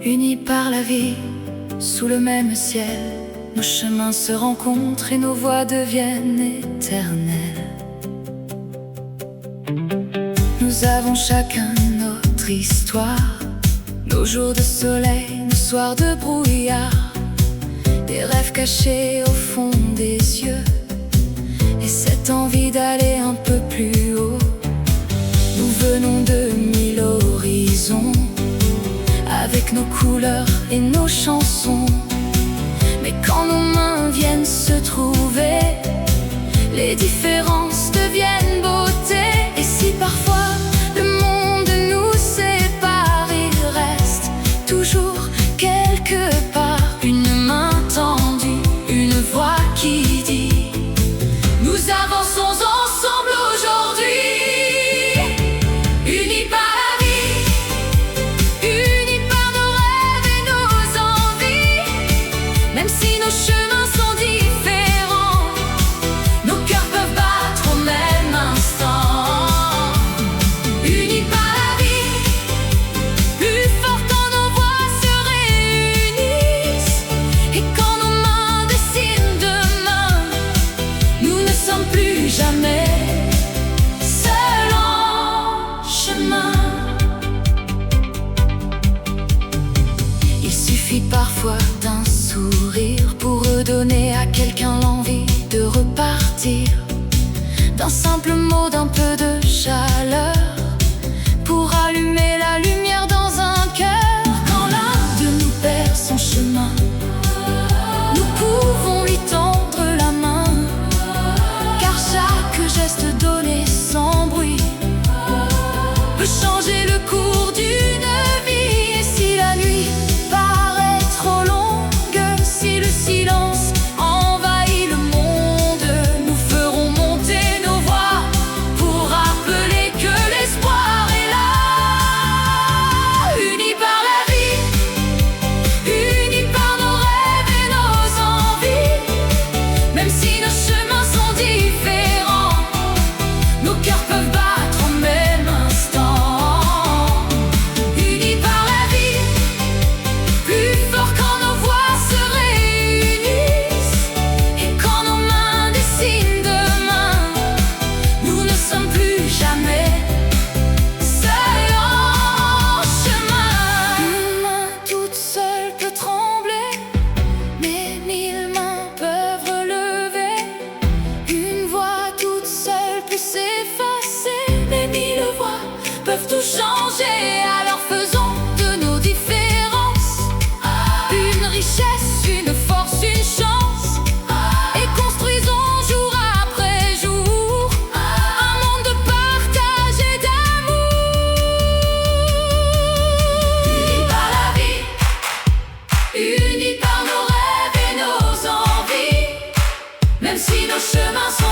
Unis par la vie, sous le même ciel, nos chemins se rencontrent et nos voix deviennent éternelles. Nous avons chacun notre histoire, nos jours de soleil, nos soirs de brouillard, des rêves cachés au fond des yeux, et cette envie d'aller un peu plus haut. Nous venons de mille horizons, avec nos couleurs et nos chansons. Mais quand nos mains viennent se trouver, les différences deviennent beauté. Et si parfois le monde nous sépare, il reste toujours quelque part une main tendue, une voix qui dit: nous avançons ensemble aujourd'hui. Unis par la vie, unis par nos rêves et nos envies. Même si nos chemins sont différents, nos cœurs peuvent battre au même instant. Unis par la vie, plus fort quand nos voix se réunissent. Et quand nos mains dessinent demain, nous ne sommes plus jamais seuls en chemin. Il suffit parfois d'un sourire pour redonner à quelqu'un l'envie de repartir, d'un simple mot, d'un peu de chaleur, pour allumer la lumière dans un cœur. Quand l'un de nous perd son chemin, nous pouvons lui tendre la main, car chaque geste donné sans bruit peut changer le cours d'une vie. Et si la nuit paraît trop longue, si le silence envahit le monde, nous ferons monter nos voix pour rappeler que l'espoir est là. Unis par la vie, unis par nos rêves et nos envies. Même si nos chemins sont différents, nos cœurs peuvent battre au même instant. Unis par la vie, plus fort quand nos voix se réunissent. Et quand nos mains dessinent demain, nous ne sommes plus jamais seuls en chemin. Une main toute seule peut trembler, mais mille mains peuvent relever. Une voix toute seule peut s'effacer, mais mille voix peuvent tout changer. Alors faisons de nos différences une richesse, une force, une chance, et construisons jour après jour un monde de partage et d'amour. Unis par la vie, unis par nos rêves et nos envies. Même si nos chemins sont